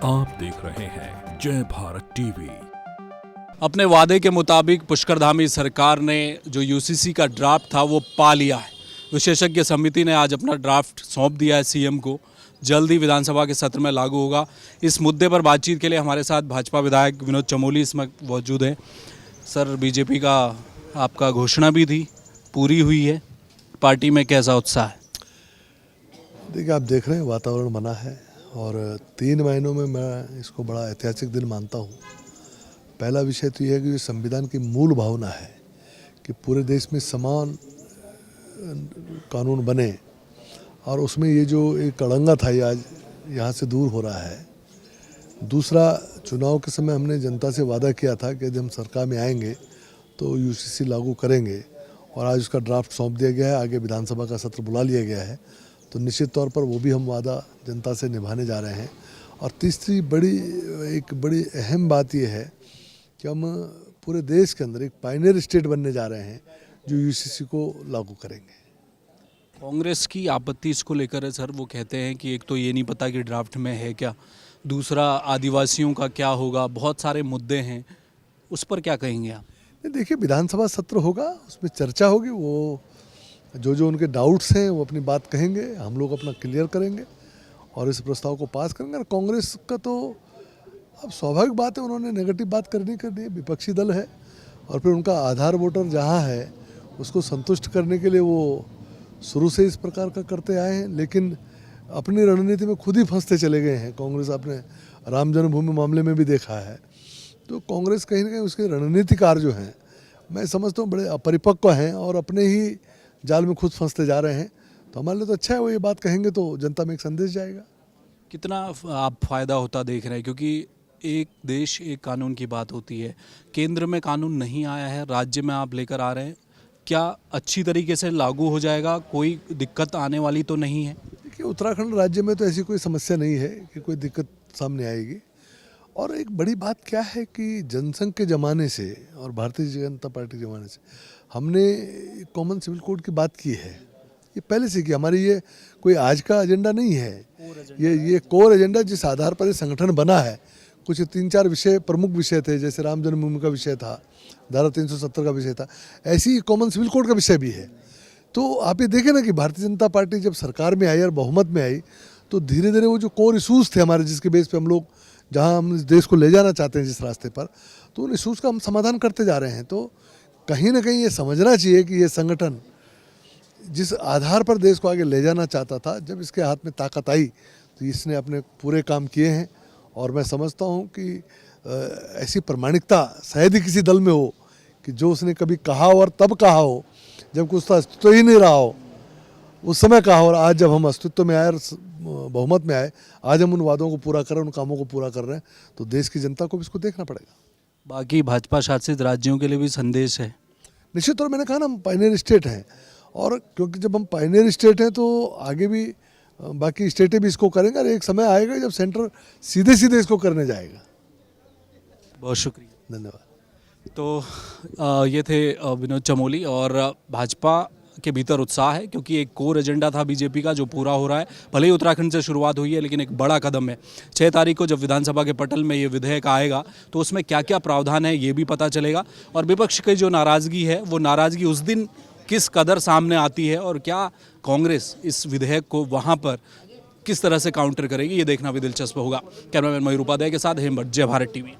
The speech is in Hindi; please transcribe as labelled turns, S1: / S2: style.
S1: आप देख रहे हैं जय भारत टीवी।
S2: अपने वादे के मुताबिक पुष्करधामी सरकार ने जो यूसीसी का ड्राफ्ट था वो पा लिया है। विशेषज्ञ समिति ने आज अपना ड्राफ्ट सौंप दिया है सीएम को। जल्द ही विधानसभा के सत्र में लागू होगा। इस मुद्दे पर बातचीत के लिए हमारे साथ भाजपा विधायक विनोद चमोली इसमें मौजूद हैं। सर, बीजेपी का आपका घोषणा भी थी, पूरी हुई है, पार्टी में कैसा उत्साह है?
S3: देखिए, आप देख रहे हैं वातावरण बना है और 3 महीनों में मैं इसको बड़ा ऐतिहासिक दिन मानता हूँ। पहला विषय तो यह है कि ये संविधान की मूल भावना है कि पूरे देश में समान कानून बने और उसमें ये जो एक अड़ंगा था ये आज यहाँ से दूर हो रहा है। दूसरा, चुनाव के समय हमने जनता से वादा किया था कि यदि हम सरकार में आएंगे तो यूसीसी लागू करेंगे और आज उसका ड्राफ्ट सौंप दिया गया है। आगे विधानसभा का सत्र बुला लिया गया है तो निश्चित तौर पर वो भी हम वादा जनता से निभाने जा रहे हैं। और तीसरी एक बड़ी अहम बात ये है कि हम पूरे देश के अंदर एक पायनियर स्टेट बनने जा रहे हैं जो यूसीसी को लागू करेंगे।
S2: कांग्रेस की आपत्ति इसको लेकर है सर। वो कहते हैं कि एक तो ये नहीं पता कि ड्राफ्ट में है क्या, दूसरा आदिवासियों का क्या होगा, बहुत सारे मुद्दे हैं, उस पर क्या कहेंगे आप?
S3: देखिए, विधानसभा सत्र होगा, उसमें चर्चा होगी, वो जो उनके डाउट्स हैं वो अपनी बात कहेंगे, हम लोग अपना क्लियर करेंगे और इस प्रस्ताव को पास करेंगे। और कांग्रेस का तो अब स्वाभाविक बात है, उन्होंने नेगेटिव बात करनी है, विपक्षी दल है और फिर उनका आधार वोटर जहाँ है उसको संतुष्ट करने के लिए वो शुरू से इस प्रकार का करते आए हैं, लेकिन अपनी रणनीति में खुद ही फंसते चले गए हैं। कांग्रेस आपने राम जन्मभूमि मामले में भी देखा है। तो कांग्रेस कहीं ना कहीं उसके रणनीतिकार जो हैं, मैं समझता हूँ बड़े अपरिपक्व हैं और अपने ही जाल में खुद फंसते जा रहे हैं। तो हमारे लिए तो अच्छा है, वो ये बात कहेंगे तो जनता में एक संदेश जाएगा।
S2: कितना आप फ़ायदा होता देख रहे हैं? क्योंकि एक देश एक कानून की बात होती है, केंद्र में कानून नहीं आया है, राज्य में आप लेकर आ रहे हैं, क्या अच्छी तरीके से लागू हो जाएगा? कोई दिक्कत आने वाली तो नहीं है?
S3: देखिए, उत्तराखंड राज्य में तो ऐसी कोई समस्या नहीं है कि कोई दिक्कत सामने आएगी। और एक बड़ी बात क्या है कि जनसंघ के ज़माने से और भारतीय जनता पार्टी के ज़माने से हमने कॉमन सिविल कोड की बात की है। ये पहले से की, हमारी ये कोई आज का एजेंडा नहीं है, ये कोर एजेंडा जिस आधार पर ये संगठन बना है। कुछ 3-4 विषय प्रमुख विषय थे, जैसे राम जन्मभूमि का विषय था, धारा 370 का विषय था, ऐसी ही कॉमन सिविल कोड का विषय भी है। तो आप ये देखें ना कि भारतीय जनता पार्टी जब सरकार में आई और बहुमत में आई तो धीरे धीरे वो जो कोर इशूज़ थे हमारे, जिसके बेस पे हम लोग जहाँ हम इस देश को ले जाना चाहते हैं जिस रास्ते पर, तो उन इशूज़ का हम समाधान करते जा रहे हैं। तो कहीं ना कहीं ये समझना चाहिए कि ये संगठन जिस आधार पर देश को आगे ले जाना चाहता था, जब इसके हाथ में ताकत आई तो इसने अपने पूरे काम किए हैं। और मैं समझता हूँ कि ऐसी प्रामाणिकता शायद ही किसी दल में हो कि जो उसने कभी कहा और तब कहा हो जब उसका अस्तित्व ही नहीं रहा हो, उस समय कहा। और आज जब हम अस्तित्व में आए और बहुमत में आए, आज हम उन वादों को पूरा कर रहे हैं, उन कामों को पूरा कर रहे हैं, तो देश की जनता को भी इसको देखना पड़ेगा।
S2: बाकी भाजपा शासित राज्यों के लिए भी संदेश है?
S3: निश्चित तौर, मैंने कहा ना, हम पायनियर स्टेट हैं और क्योंकि जब हम पायनियर स्टेट हैं तो आगे भी बाकी स्टेटें भी इसको करेंगे और एक समय आएगा जब सेंटर सीधे सीधे इसको करने जाएगा।
S2: बहुत शुक्रिया,
S3: धन्यवाद।
S2: तो ये थे विनोद चमोली। और भाजपा के भीतर उत्साह है क्योंकि एक कोर एजेंडा था बीजेपी का जो पूरा हो रहा है। भले ही उत्तराखंड से शुरुआत हुई है लेकिन एक बड़ा कदम है। 6 तारीख को जब विधानसभा के पटल में ये विधेयक आएगा तो उसमें क्या क्या प्रावधान है ये भी पता चलेगा। और विपक्ष की जो नाराज़गी है वो नाराज़गी उस दिन किस कदर सामने आती है और क्या कांग्रेस इस विधेयक को वहाँ पर किस तरह से काउंटर करेगी, ये देखना भी दिलचस्प होगा। कैमरामैन मयूर उपाध्याय के साथ हेमभट्ट, जय भारत टीवी।